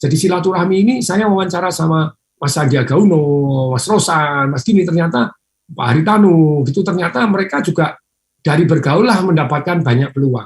Jadi silaturahmi ini saya wawancara sama Mas Sandiaga Uno, Mas Rosan, Mas Dini, ternyata Pak Haritanu, gitu ternyata mereka juga dari bergaul lah mendapatkan banyak peluang.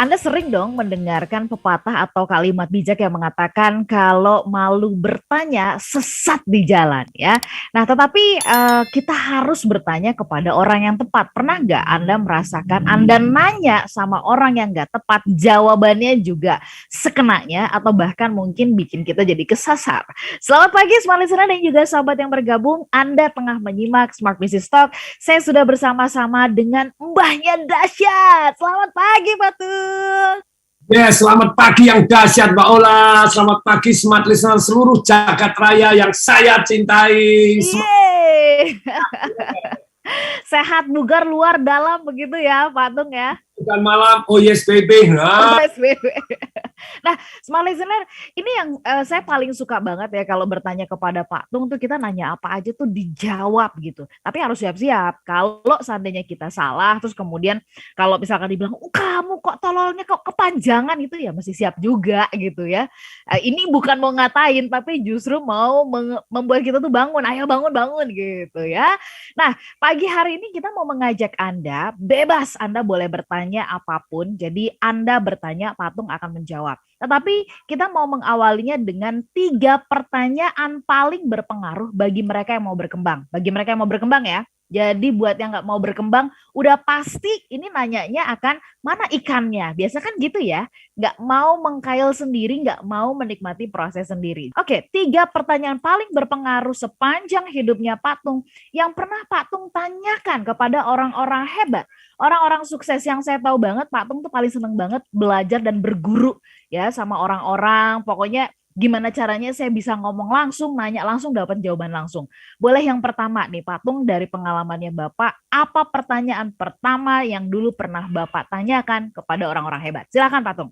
Anda sering dong mendengarkan pepatah atau kalimat bijak yang mengatakan kalau malu bertanya sesat di jalan ya. Nah, tetapi kita harus bertanya kepada orang yang tepat. Pernah nggak Anda merasakan Anda nanya sama orang yang nggak tepat, jawabannya juga sekenanya atau bahkan mungkin bikin kita jadi kesasar. Selamat pagi Smart Listener dan juga sahabat yang bergabung. Anda tengah menyimak Smart Business Talk. Saya sudah bersama-sama dengan Mbahnya Dahsyat. Selamat pagi Pak Tung. Ya, selamat pagi yang dahsyat Mbak Ola. Selamat pagi Smart Listener seluruh jagat raya yang saya cintai. Sehat, bugar, luar, dalam begitu ya Pak Tung ya. Dan malam, oh yes baby. Oh yes baby. Nah, Smart Listener, ini yang saya paling suka banget ya kalau bertanya kepada Pak Tung tuh kita nanya apa aja tuh dijawab gitu. Tapi harus siap-siap. Kalau seandainya kita salah, terus kemudian kalau misalkan dibilang, kamu kok tololnya kok kepanjangan itu ya mesti siap juga gitu ya. Ini bukan mau ngatain, tapi justru mau membuat kita tuh bangun, ayo bangun-bangun gitu ya. Nah, pagi hari ini kita mau mengajak Anda, bebas Anda boleh bertanya apapun. Jadi Anda bertanya, Pak Tung akan menjawab. Tetapi kita mau mengawalinya dengan 3 pertanyaan paling berpengaruh bagi mereka yang mau berkembang. Bagi mereka yang mau berkembang ya. Jadi buat yang nggak mau berkembang, udah pasti ini nanyanya akan mana ikannya. Biasa kan gitu ya, nggak mau mengkail sendiri, nggak mau menikmati proses sendiri. Oke, 3 pertanyaan paling berpengaruh sepanjang hidupnya Pak Tung yang pernah Pak Tung tanyakan kepada orang-orang hebat. Orang-orang sukses yang saya tahu banget, Pak Tung tuh paling seneng banget belajar dan berguru ya sama orang-orang. Pokoknya gimana caranya saya bisa ngomong langsung, nanya langsung, dapat jawaban langsung. Boleh yang pertama nih Pak Tung, dari pengalamannya Bapak, apa pertanyaan pertama yang dulu pernah Bapak tanyakan kepada orang-orang hebat? Silakan Pak Tung.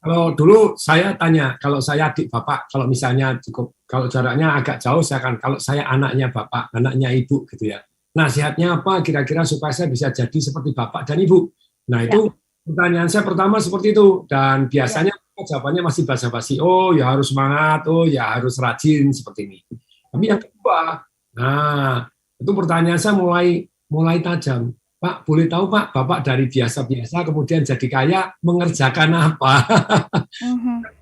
Kalau dulu saya tanya, kalau saya adik Bapak, kalau misalnya cukup, kalau jaraknya agak jauh, saya akan, kalau saya anaknya Bapak, anaknya Ibu gitu ya. Nasihatnya apa kira-kira supaya saya bisa jadi seperti Bapak dan Ibu? Nah itu pertanyaan saya pertama seperti itu, dan biasanya jawabannya masih basa-basi. Oh ya harus semangat, oh ya harus rajin seperti ini. Tapi yang kedua, nah itu pertanyaan saya mulai tajam. Pak, boleh tahu Pak, Bapak dari biasa-biasa kemudian jadi kaya mengerjakan apa?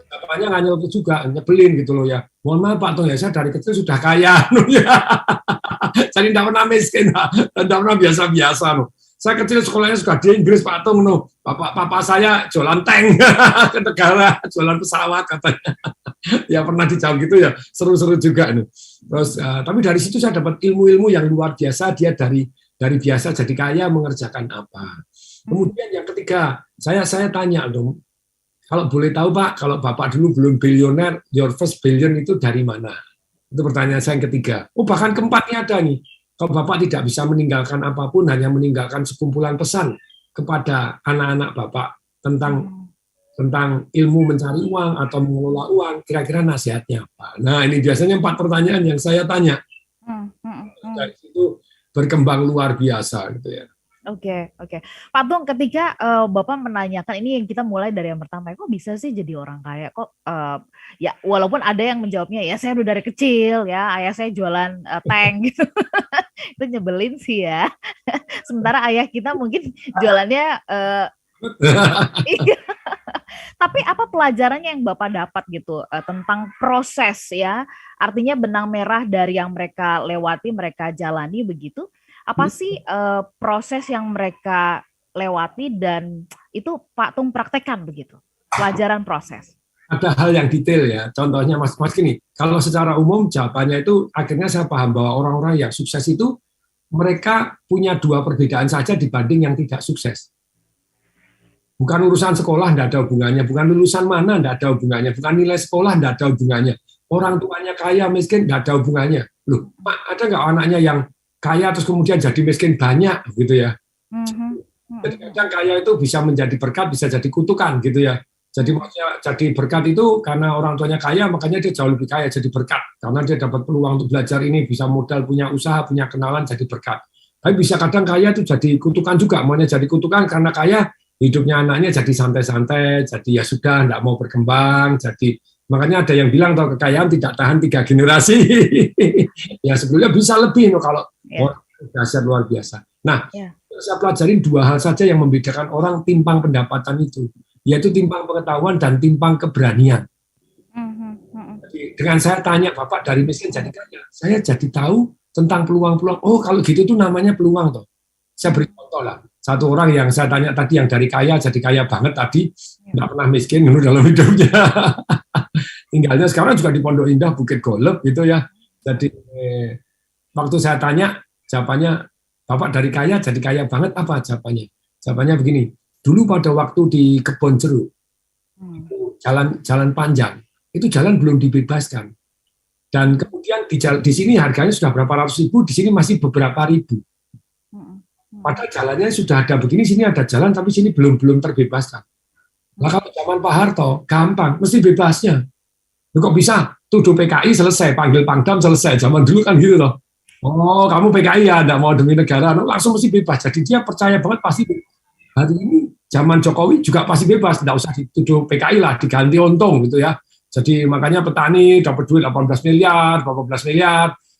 Bapaknya nggak nyeluk juga, nyebelin gitu loh ya. Mohon maaf Pak Tung ya, saya dari kecil sudah kaya. Jadi tidak pernah miskin, tidak pernah biasa-biasa. Saya kecil sekolahnya sudah di Inggris Pak Tung. Papa saya jualan tank ke negara, jualan pesawat katanya. Ya pernah dijawab gitu ya, seru-seru juga. Terus, tapi dari situ saya dapat ilmu-ilmu yang luar biasa. Dia dari biasa jadi kaya mengerjakan apa. Kemudian yang ketiga, saya tanya dong, kalau boleh tahu Pak, kalau Bapak dulu belum bilioner, your first billion itu dari mana? Itu pertanyaan saya yang ketiga. Oh bahkan keempatnya ada nih. Kalau Bapak tidak bisa meninggalkan apapun, hanya meninggalkan sekumpulan pesan kepada anak-anak Bapak tentang ilmu mencari uang atau mengelola uang, kira-kira nasihatnya apa? Nah ini biasanya 4 pertanyaan yang saya tanya. Dari situ berkembang luar biasa gitu ya. Oke. Pak Tung, ketika Bapak menanyakan, ini yang kita mulai dari yang pertama, kok bisa sih jadi orang kaya? Kok ya walaupun ada yang menjawabnya ya saya udah dari kecil ya, ayah saya jualan tank gitu. Itu nyebelin sih ya. Sementara ayah kita mungkin jualannya tapi apa pelajarannya yang Bapak dapat gitu tentang proses ya? Artinya benang merah dari yang mereka lewati, mereka jalani begitu. Apa sih proses yang mereka lewati dan itu Pak Tung praktekkan begitu? Pelajaran proses. Ada hal yang detail ya, contohnya Mas gini, kalau secara umum jawabannya itu akhirnya saya paham bahwa orang-orang yang sukses itu mereka punya 2 perbedaan saja dibanding yang tidak sukses. Bukan urusan sekolah, tidak ada hubungannya, bukan lulusan mana, tidak ada hubungannya, bukan nilai sekolah, tidak ada hubungannya, orang tuanya kaya, miskin, tidak ada hubungannya. Loh, Pak, ada nggak anaknya yang kaya terus kemudian jadi miskin banyak gitu ya? Jadi kadang kaya itu bisa menjadi berkat, bisa jadi kutukan gitu ya. Jadi maksudnya jadi berkat itu karena orang tuanya kaya, makanya dia jauh lebih kaya jadi berkat. Karena dia dapat peluang untuk belajar ini, bisa modal, punya usaha, punya kenalan, jadi berkat. Tapi bisa kadang kaya itu jadi kutukan juga, maunya jadi kutukan karena kaya, hidupnya anaknya jadi santai-santai, jadi ya sudah, tidak mau berkembang, jadi makanya ada yang bilang kalau kekayaan tidak tahan 3 generasi. Ya sebetulnya bisa lebih kalau dasar luar biasa. Nah, saya pelajarin 2 hal saja yang membedakan orang timpang pendapatan itu, yaitu timpang pengetahuan dan timpang keberanian. Jadi, dengan saya tanya, Bapak dari miskin jadi kaya, saya jadi tahu tentang peluang-peluang. Oh, kalau gitu tuh namanya peluang toh. Saya beri contoh lah. Satu orang yang saya tanya tadi yang dari kaya jadi kaya banget tadi, nggak pernah miskin dalam hidupnya. Tinggalnya sekarang juga di Pondok Indah, Bukit Golep gitu ya. Jadi waktu saya tanya, jawabannya, Bapak dari kaya jadi kaya banget, apa jawabannya? Jawabannya begini, dulu pada waktu di Kebon Jeruk, jalan panjang, itu jalan belum dibebaskan. Dan kemudian di sini harganya sudah berapa ratus ribu, di sini masih beberapa ribu. Padahal jalannya sudah ada begini, sini ada jalan, tapi sini belum terbebaskan. Nah kalau zaman Pak Harto, gampang, mesti bebasnya. Kok bisa? Tuduh PKI selesai, panggil Pangdam selesai. Zaman dulu kan gitu loh. Oh, kamu PKI ya, enggak mau demi negara, langsung mesti bebas. Jadi dia percaya banget pasti hari ini zaman Jokowi juga pasti bebas, enggak usah dituduh PKI lah, diganti untung gitu ya. Jadi makanya petani dapat duit 18 miliar,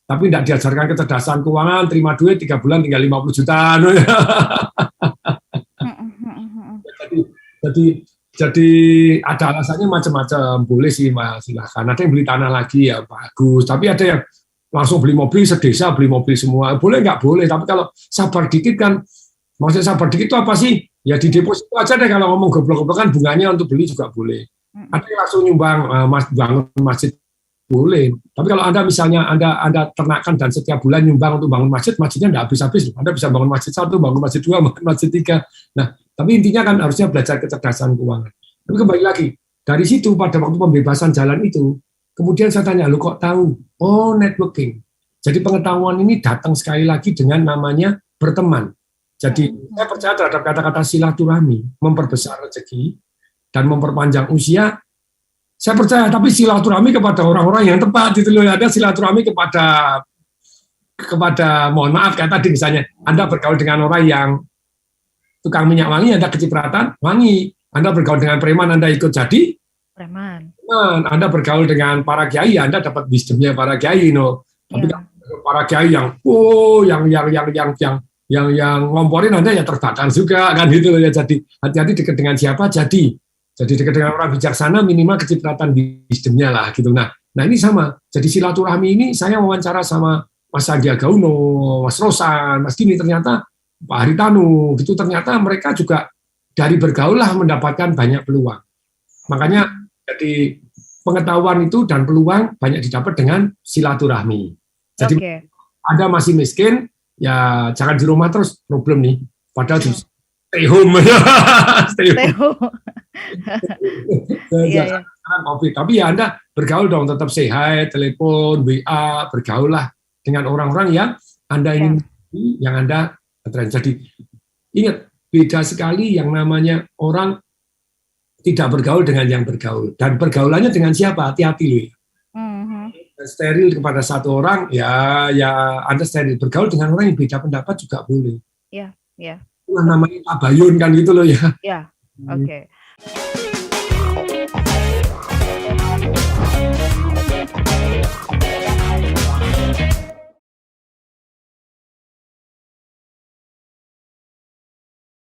tapi tidak diajarkan kecerdasan keuangan, terima duit 3 bulan tinggal 50 juta. Jadi ada alasannya macam-macam, boleh sih Mas, silahkan. Ada yang beli tanah lagi ya bagus, tapi ada yang langsung beli mobil sedesa, beli mobil semua, boleh nggak boleh. Tapi kalau sabar dikit kan, maksudnya sabar dikit itu apa sih? Ya di deposito aja deh, kalau ngomong goblok-goblokan bunganya untuk beli juga boleh. Ada yang langsung nyumbang bangun masjid, boleh. Tapi kalau Anda misalnya Anda ternakan dan setiap bulan nyumbang untuk bangun masjid, masjidnya nggak habis-habis. Anda bisa bangun masjid 1, bangun masjid 2, bangun masjid 3. Nah, tapi intinya kan harusnya belajar kecerdasan keuangan. Tapi kembali lagi, dari situ pada waktu pembebasan jalan itu, kemudian saya tanya, lu kok tahu? Oh, networking. Jadi pengetahuan ini datang sekali lagi dengan namanya berteman. Jadi saya percaya terhadap kata-kata silaturahmi, memperbesar rezeki, dan memperpanjang usia, saya percaya, tapi silaturahmi kepada orang-orang yang tepat, gitu loh. Ada silaturahmi kepada mohon maaf, kayak tadi misalnya, Anda bergaul dengan orang yang tukang minyak wangi, Anda kecipratan, wangi. Anda bergaul dengan preman, Anda ikut jadi preman. Anda bergaul dengan para kiai, Anda dapat wisdomnya para kiai, no. Tapi para kiai yang ngomporin Anda ya terbakar juga, kan gitu loh ya. Jadi hati-hati dekat dengan siapa, jadi dekat dengan orang bijaksana, minimal kecipratan wisdomnya lah gitu. Nah ini sama. Jadi silaturahmi ini saya wawancara sama Mas Sandiaga Uno, Mas Rosan, Mas Dini, ternyata Pak Haritanu, gitu, ternyata mereka juga dari bergaul lah mendapatkan banyak peluang. Makanya jadi pengetahuan itu dan peluang banyak didapat dengan silaturahmi. Jadi Anda masih miskin, ya jangan di rumah terus, problem nih. Padahal stay home. Stay home. COVID. Tapi ya Anda bergaul dong, tetap say hi, telepon, WA, bergaul lah dengan orang-orang yang Anda ingin, yang Anda tren. Jadi ingat, beda sekali yang namanya orang tidak bergaul dengan yang bergaul. Dan pergaulannya dengan siapa? Hati-hati loh. Steril kepada satu orang, ya Anda steril. Bergaul dengan orang yang beda pendapat juga boleh. Iya. Namanya tabayun kan gitu loh ya. Iya, oke.